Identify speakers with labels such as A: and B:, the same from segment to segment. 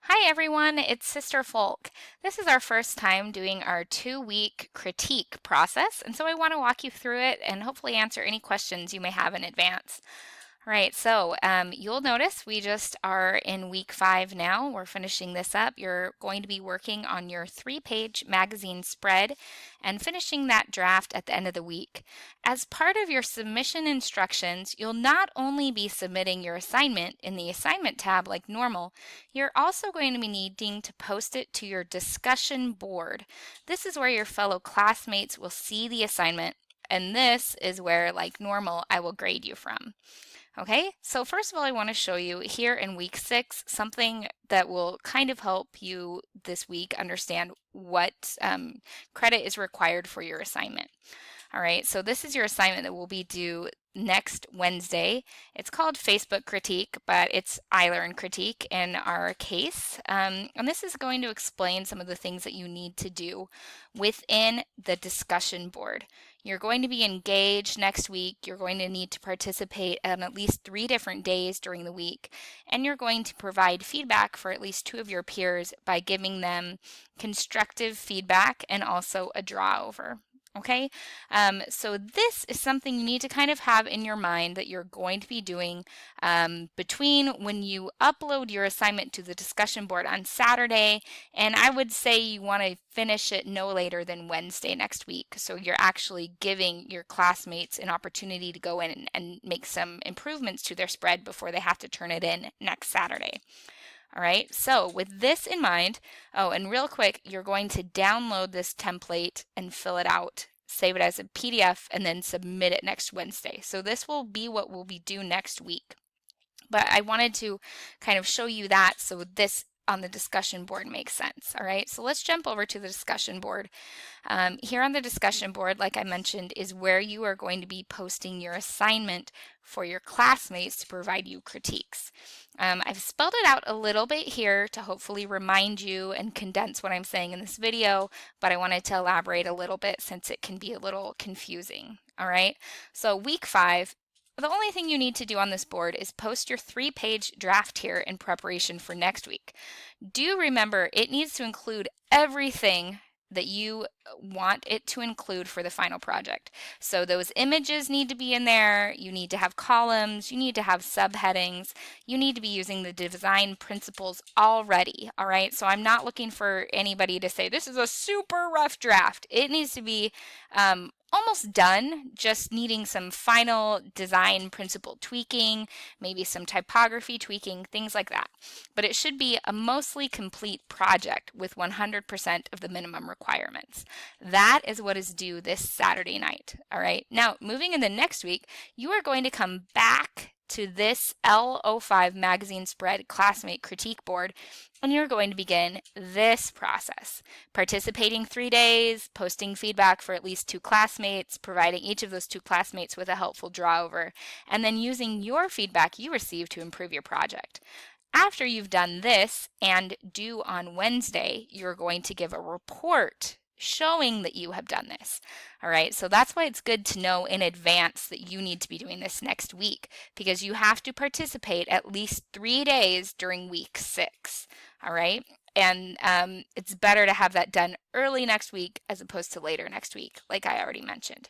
A: Hi everyone, it's Sister Folk. This is our first time doing our 2-week critique process, and so I want to walk you through it and hopefully answer any questions you may have in advance. All right, so you'll notice we just are in week 5 now. We're finishing this up. You're going to be working on your 3-page magazine spread and finishing that draft at the end of the week. As part of your submission instructions, you'll not only be submitting your assignment in the assignment tab like normal, you're also going to be needing to post it to your discussion board. This is where your fellow classmates will see the assignment, and this is where, like normal, I will grade you from. Okay, so first of all, I want to show you here in week 6 something that will kind of help you this week understand what credit is required for your assignment. All right, so this is your assignment that will be due next Wednesday. It's called Facebook Critique, but it's iLearn Critique in our case. And this is going to explain some of the things that you need to do within the discussion board. You're going to be engaged next week. You're going to need to participate on at least 3 different days during the week. And you're going to provide feedback for at least 2 of your peers by giving them constructive feedback and also a draw over. Okay, so this is something you need to kind of have in your mind that you're going to be doing between when you upload your assignment to the discussion board on Saturday, and I would say you want to finish it no later than Wednesday next week. So you're actually giving your classmates an opportunity to go in and make some improvements to their spread before they have to turn it in next Saturday. All right, so with this in mind, oh, and real quick, you're going to download this template and fill it out, save it as a PDF, and then submit it next Wednesday. So this will be what will be due next week. But I wanted to kind of show you that so this on the discussion board makes sense. All right, so let's jump over to the discussion board. Here on the discussion board, like I mentioned, is where you are going to be posting your assignment for your classmates to provide you critiques. I've spelled it out a little bit here to hopefully remind you and condense what I'm saying in this video, but I wanted to elaborate a little bit since it can be a little confusing. All right, so week 5, the only thing you need to do on this board is post your 3-page draft here in preparation for next week. Do remember it needs to include everything that you want it to include for the final project. So those images need to be in there, you need to have columns, you need to have subheadings, you need to be using the design principles already, all right? So I'm not looking for anybody to say, this is a super rough draft. It needs to be almost done, just needing some final design principle tweaking, maybe some typography tweaking, things like that. But it should be a mostly complete project with 100% of the minimum requirements. That is what is due this Saturday night. All right. Now, moving into next week, you are going to come back to this L05 magazine spread classmate critique board, and you're going to begin this process. Participating 3 days, posting feedback for at least 2 classmates, providing each of those 2 classmates with a helpful draw over, and then using your feedback you receive to improve your project. After you've done this and due on Wednesday, you're going to give a report showing that you have done this. All right, so that's why it's good to know in advance that you need to be doing this next week because you have to participate at least 3 days during week 6. All right, and it's better to have that done early next week as opposed to later next week, like I already mentioned.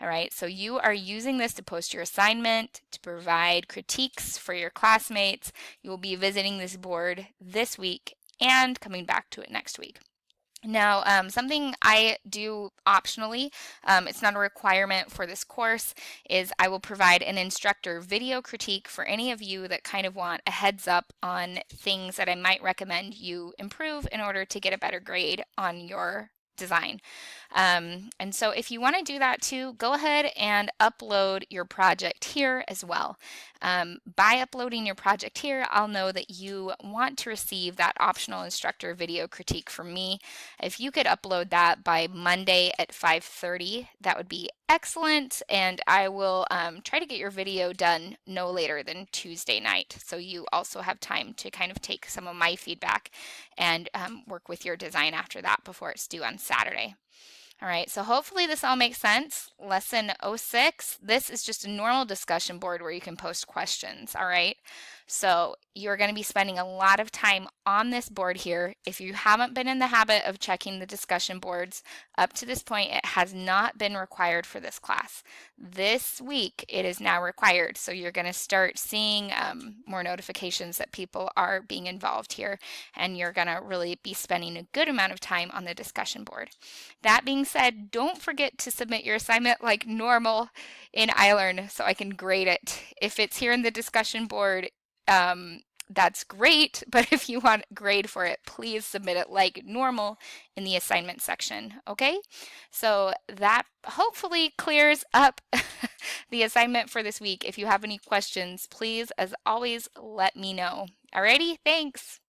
A: All right, so you are using this to post your assignment, to provide critiques for your classmates. You will be visiting this board this week and coming back to it next week. Now, something I do optionally, it's not a requirement for this course, is I will provide an instructor video critique for any of you that kind of want a heads up on things that I might recommend you improve in order to get a better grade on your design. And so if you want to do that too, go ahead and upload your project here as well. By uploading your project here, I'll know that you want to receive that optional instructor video critique from me. If you could upload that by Monday at 5:30, that would be excellent. And I will try to get your video done no later than Tuesday night. So you also have time to kind of take some of my feedback and work with your design after that before it's due on Saturday. All right, so hopefully this all makes sense. Lesson 06, this is just a normal discussion board where you can post questions, all right? So you're going to be spending a lot of time on this board here. If you haven't been in the habit of checking the discussion boards up to this point, it has not been required for this class. This week, it is now required. So you're going to start seeing more notifications that people are being involved here, and you're going to really be spending a good amount of time on the discussion board. That being said, don't forget to submit your assignment like normal in iLearn so I can grade it. If it's here in the discussion board, that's great, but if you want grade for it, please submit it like normal in the assignment section, okay? So that hopefully clears up the assignment for this week. If you have any questions, please, as always, let me know. Alrighty, thanks.